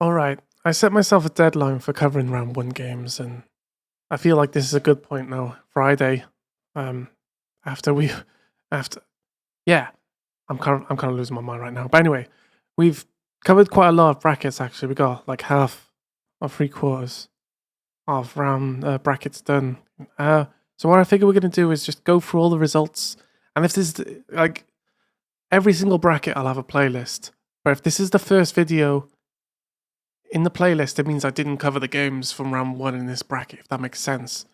All right. I set myself a deadline for covering round one games, and I feel like this is a good point now. Friday, um, after we, after yeah, I'm kind of losing my mind right now. But anyway, we've covered quite a lot of brackets. Actually, we got like half or three quarters of round brackets done. Uh, so what I figure we're gonna do is just go through all the results, and if this is like every single bracket, I'll have a playlist. But if this is the first video in the playlist, it means I didn't cover the games from round one in this bracket, if that makes sense.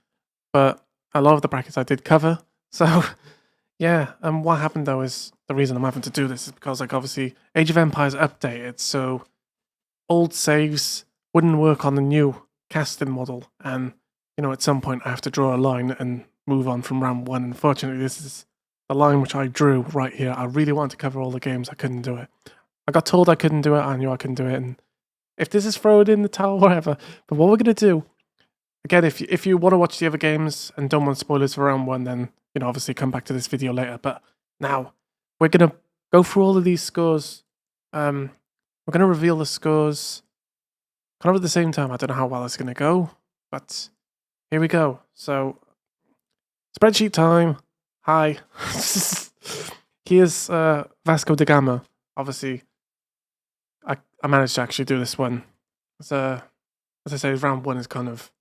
But a lot of the brackets I did cover. So yeah, and what happened though is the reason I'm having to do this is because like obviously Age of Empires updated, so old saves wouldn't work on the new casting model, and at some point I have to draw a line and move on from round one. Unfortunately, this is the line which I drew right here. I really wanted to cover all the games, I couldn't do it. I got told I couldn't do it, I knew I couldn't do it, and if this is thrown in the towel, whatever. But what we're gonna do, again, if you want to watch the other games and don't want spoilers for round one, then obviously come back to this video later. But now we're gonna go through all of these scores. We're gonna reveal the scores kind of at the same time. I don't know how well it's gonna go, but here we go. So spreadsheet time. Hi. Here's Vasco da Gama. Obviously, I managed to actually do this one. So, as I say, round one is kind of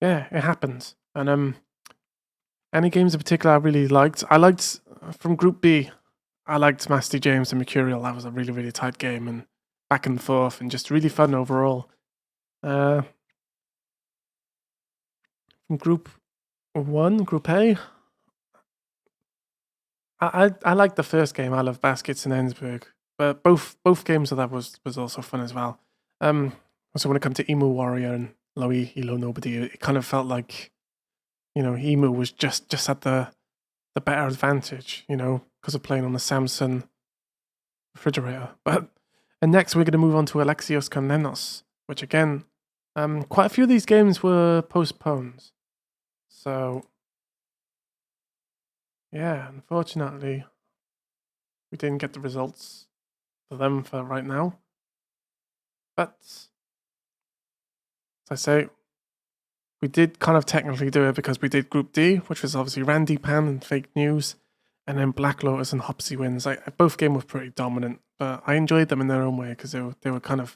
yeah, it happens. And any games in particular I really liked. I liked from Group B. I liked Master James and Mercurial. That was a really really tight game and back and forth and just really fun overall. From Group One, Group A. I liked the first game. I love Baskets and Ensburg, but both games of that was also fun as well. Also when it comes to Emu Warrior and Lowy Elo Nobody, it kind of felt like Emu was just at the better advantage, because of playing on the Samsung refrigerator. And next we're going to move on to Alexios Komnenos, which again, quite a few of these games were postponed. So yeah, unfortunately, we didn't get the results for them for right now. But as I say, we did kind of technically do it because we did Group D, which was obviously Randy Pan and Fake News, and then Black Lotus and Hopsy Wins. Both games were pretty dominant, but I enjoyed them in their own way because they were kind of,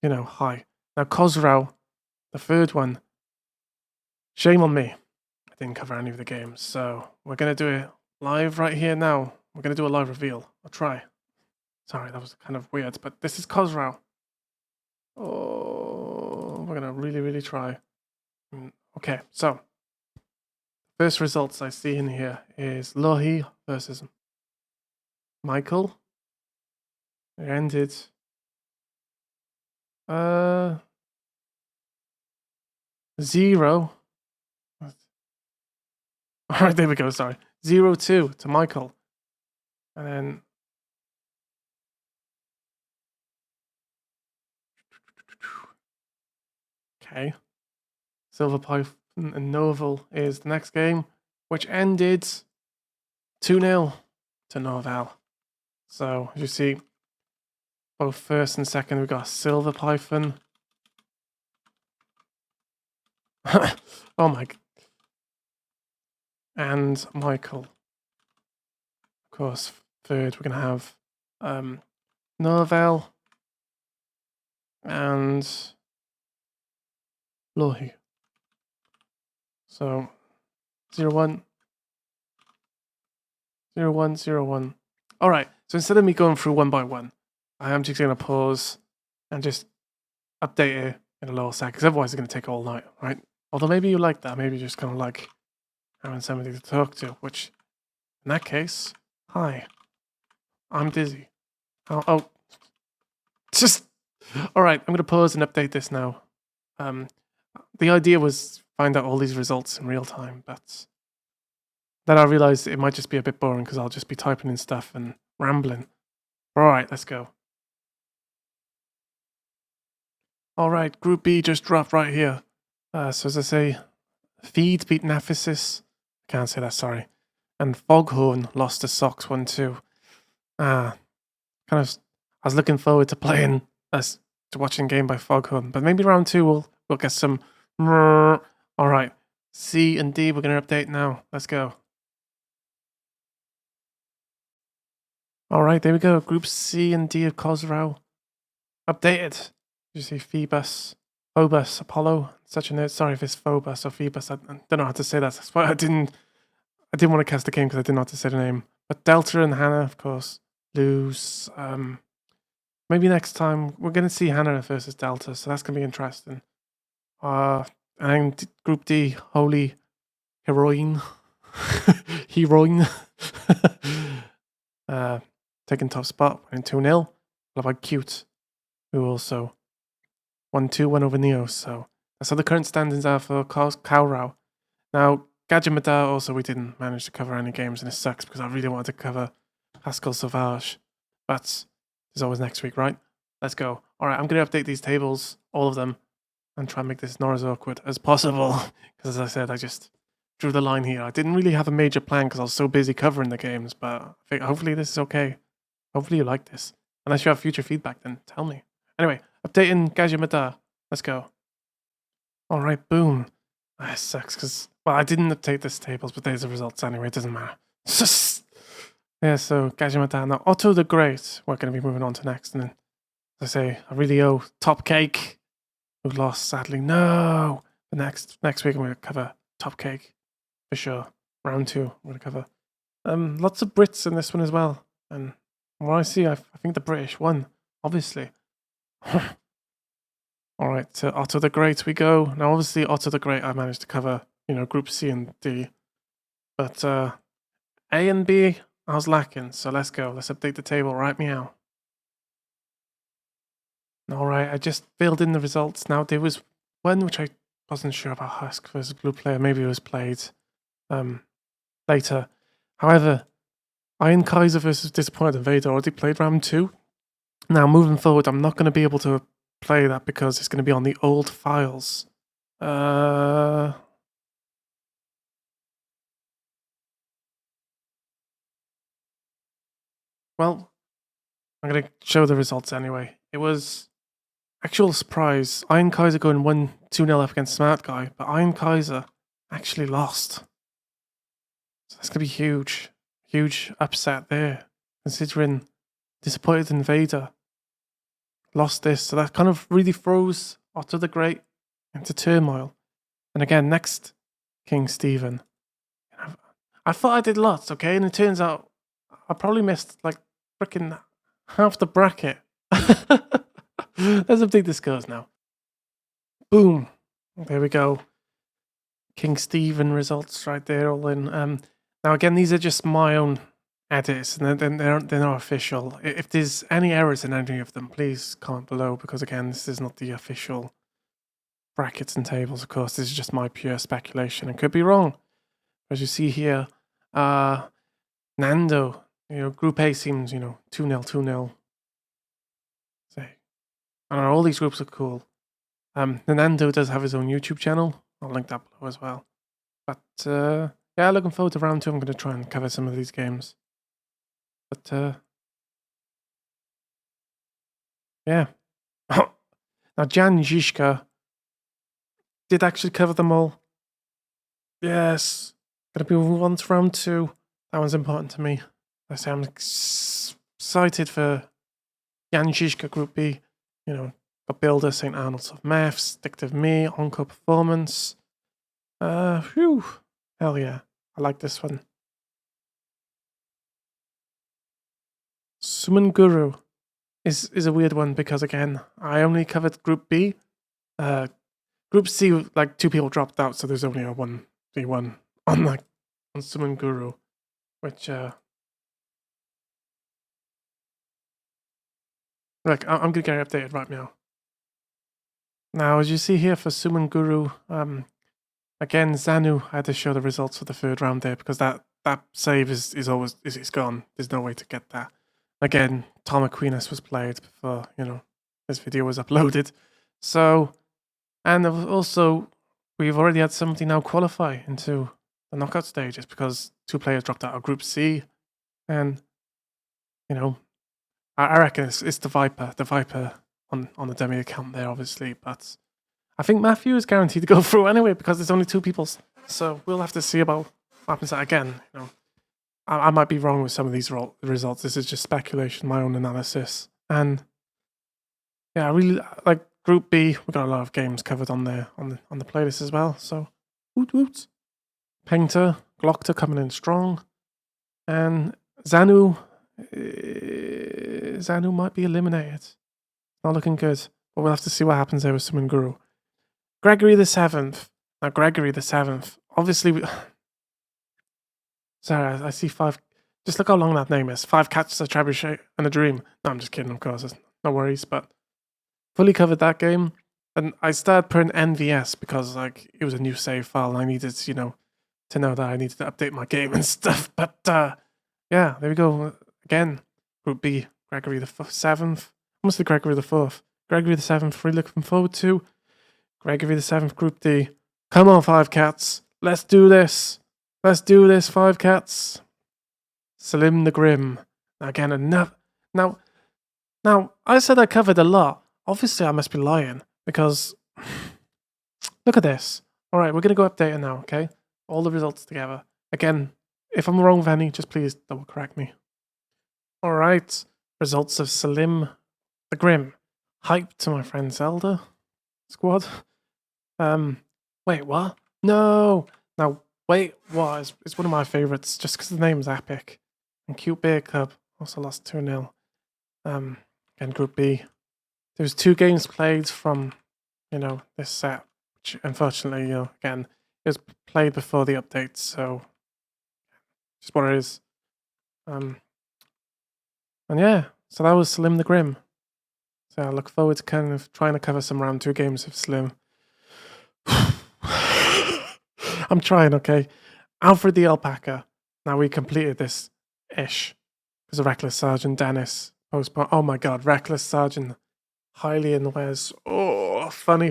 high. Now Khosrow, the third one, shame on me. I didn't cover any of the games, so we're going to do it live right here now. We're going to do a live reveal. I'll try. Sorry, that was kind of weird, but this is Khosrow. Oh, we're going to really, really try. Okay, so first results I see in here is Lohi versus Michael. It ended 0. All right, there we go. Sorry, 0-2 to Michael, and then okay, Silver Python and Novel is the next game, which ended 2-0 to Novel. So as you see, both first and second we got Silver Python. Oh my! And Michael. Of course, third we're gonna have Novel and Lohi. So 0-1, 0-1, 0-1. All right. So instead of me going through one by one, I am just gonna pause and just update it in a little sec, because otherwise it's gonna take all night, right? Although maybe you like that. Maybe you just kind of like having somebody to talk to. Which, in that case, hi, I'm Dizzy. Oh, just all right. I'm gonna pause and update this now. The idea was find out all these results in real time, but then I realized it might just be a bit boring because I'll just be typing in stuff and rambling. All right, let's go. All right, Group B just dropped right here. So as I say, Feed beat Naphysis. Can't say that, sorry. And Foghorn lost to Sox 1-2. I was looking forward to playing us to watching game by Foghorn, but maybe round 2 we'll get some. All right, C and D. We're gonna update now. Let's go. All right, there we go. Group C and D of Khosrow updated. You see Phoebus, Phobos, Apollo. Such a nerd. Sorry if it's Phobos or Phoebus. I don't know how to say that. That's why I didn't want to cast the game because I didn't know how to say the name. But Delta and Hannah, of course, lose. Maybe next time we're going to see Hannah versus Delta, so that's going to be interesting. And Group D, Holy Heroine. Heroine. Taking top spot, winning 2-0. What about Cute, who also won 2-1 over Neo. So that's how the current standings are for Khosrow. Now, Gadget also, we didn't manage to cover any games, and it sucks because I really wanted to cover Pascal Sauvage. But there's always next week, right? Let's go. All right, I'm going to update these tables, all of them, and try and make this not as awkward as possible. Because as I said, I just drew the line here. I didn't really have a major plan because I was so busy covering the games, but I think hopefully this is okay. Hopefully you like this. Unless you have future feedback, then tell me. Anyway, updating Gajimata. Let's go. All right, boom. That sucks because, well, I didn't update this tables, but there's the results anyway. It doesn't matter. Yeah, so Gajimata. Now, Otto the Great, we're going to be moving on to next. And then, as I say, I really owe Top Cake, who lost, sadly. No! The next week, I'm going to cover Top Cake for sure. Round 2, I'm going to cover. Lots of Brits in this one as well. And from what I see, I think the British won, obviously. All right, to Otto the Great we go. Now, obviously, Otto the Great, I managed to cover, Group C and D. But A and B, I was lacking. So let's go. Let's update the table right meow. All right, I just filled in the results. Now, there was one which I wasn't sure about, Husk versus Blue Player. Maybe it was played later. However, Iron Kaiser versus Disappointed Invader already played round 2. Now, moving forward, I'm not going to be able to play that because it's going to be on the old files. Well, I'm going to show the results anyway. It was actual surprise. Iron Kaiser going 1-2-0 up against Smart Guy, but Iron Kaiser actually lost. So that's going to be huge. Huge upset there, considering Disappointed Invader lost this. So that kind of really throws Otto the Great into turmoil. And again, next King Stephen. I thought I did lots, okay? And it turns out I probably missed like freaking half the bracket. Let's update the scores now. Boom. There we go. King Stephen results right there, all in. Now, again, these are just my own edits, and they're not official. If there's any errors in any of them, please comment below, because again, this is not the official brackets and tables, of course. This is just my pure speculation and could be wrong. As you see here, Nando, Group A seems, 2-0, 2-0. Say, I don't know, all these groups are cool. Nando does have his own YouTube channel. I'll link that below as well. But, yeah, looking forward to round 2. I'm going to try and cover some of these games. But, yeah. Now, Jan Zizka did actually cover them all. Yes. Going to be moving on to round 2. That one's important to me. I say I'm excited for Jan Zizka Group B. Got Builder, St. Arnold's of Maths, Stick of Me, Encore Performance. Phew. Hell yeah. I like this one. Summon Guru is a weird one because, again, I only covered Group B. Group C, like 2 people dropped out, so there's only a 1v1 on Summon Guru, which look, I'm gonna get it updated right now. Now, as you see here for Summon Guru, again, Zanu had to show the results for the 3rd round there because that save is always gone. There's no way to get that. Again, Tom Aquinas was played before this video was uploaded. So, and also we've already had somebody now qualify into the knockout stages because 2 players dropped out of Group C, and I reckon it's the Viper on the dummy account there, obviously. But I think Matthew is guaranteed to go through anyway because there's only 2 people. So we'll have to see about what happens again. You know, I might be wrong with some of these results. This is just speculation, my own analysis, and yeah, I really like Group B. We've got a lot of games covered on there on the playlist as well. So, woot woot. Painter, Glockter coming in strong, and Zanu. Zanu might be eliminated. Not looking good, but we'll have to see what happens there with Summon Guru. Gregory the Seventh. Now, Gregory the Seventh. Obviously, sorry, I see 5. Just look how long that name is. 5 cats, a trebuchet, and a dream. No, I'm just kidding. Of course, no worries, but. Fully covered that game, and I started putting NVS because like it was a new save file, and I needed, to know that I needed to update my game and stuff. But yeah, there we go again. Group B, Gregory the 7th, almost the Gregory the 4th, Gregory the 7th. Really looking forward to Gregory the 7th. Group D. Come on, 5 cats, let's do this. Let's do this, 5 cats. Slim the Grim. Again, enough. Now, I said I covered a lot. Obviously, I must be lying because look at this. All right, we're going to go update it now, okay? All the results together. Again, if I'm wrong with any, just please double correct me. All right, results of Salim the Grim. Hype to my friend Zelda squad. Wait, what? No. Now, wait, what? It's one of my favorites just because the name's epic. And Cute Bear Club also lost 2-0. Again, Group B. There was 2 games played from, this set, which unfortunately, again, it was played before the update, so just what it is. And yeah, so that was Slim the Grim. So I look forward to kind of trying to cover some round 2 games of Slim. I'm trying, okay? Alfred the Alpaca. Now we completed this ish because of Reckless Sergeant Dennis postponed. Oh my god, Reckless Sergeant. Highly in the Wes. Oh, funny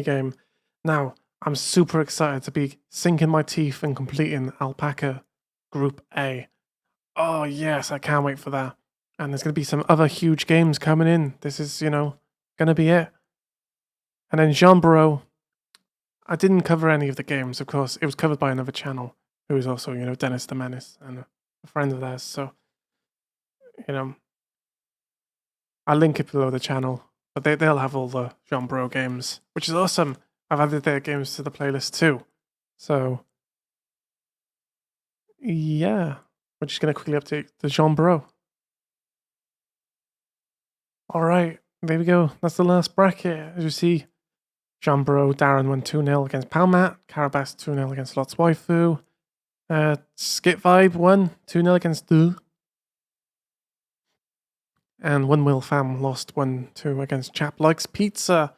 game. Now, I'm super excited to be sinking my teeth and completing Alpaca Group A. Oh, yes, I can't wait for that. And there's going to be some other huge games coming in. This is, going to be it. And then Jean Barreau. I didn't cover any of the games, of course. It was covered by another channel who is also, Dennis the Menace and a friend of theirs. So, I'll link it below the channel. But they'll have all the Jean Barreau games, which is awesome. I've added their games to the playlist too. So, yeah. We're just going to quickly update the Jean Barreau. All right. There we go. That's the last bracket. As you see, Jean Barreau, Darren won 2-0 against Palmat. Carabas 2-0 against Lot's Waifu. Skit Vibe won 2-0 against Du. And One Will Fam lost 1-2 against Chap Likes Pizza.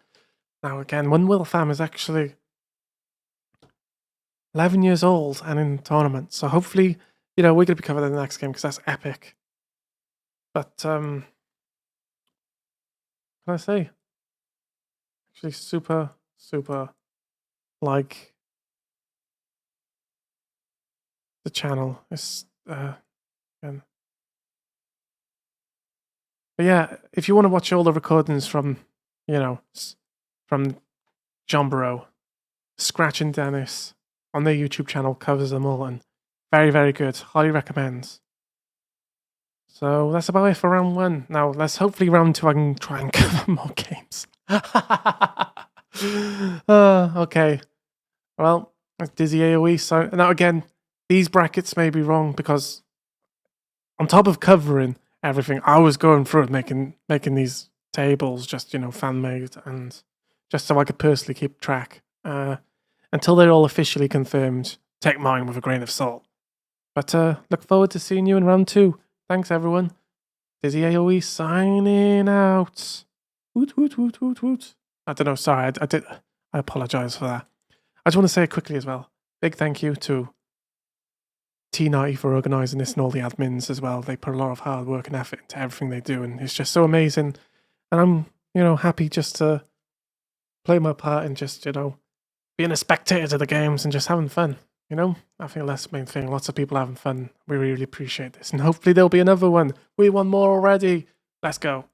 Now again, One Will Fam is actually 11 years old and in tournament. So hopefully, we're going to be covered in the next game because that's epic. But, what can I say? Actually, super like the channel. It's, again. But yeah, if you want to watch all the recordings from, from Jean Barreau, Scratch and Dennis on their YouTube channel covers them all and very good. Highly recommend. So that's about it for round 1. Now let's hopefully round 2 I can try and cover more games. Okay. Well, that's Dizzy AoE. So now again, these brackets may be wrong because on top of covering everything, I was going through it, making these tables just, fan made and just so I could personally keep track. Until they're all officially confirmed, take mine with a grain of salt. But look forward to seeing you in round 2. Thanks everyone. Dizzy AoE signing out. Woot woot woot woot woot. I don't know, sorry, I apologize for that. I just want to say it quickly as well. Big thank you to T90 for organising this and all the admins as well. They put a lot of hard work and effort into everything they do, and it's just so amazing. And I'm, happy just to play my part in just, being a spectator to the games and just having fun. I think that's the main thing. Lots of people having fun. We really appreciate this, and hopefully there'll be another one. We want more already. Let's go.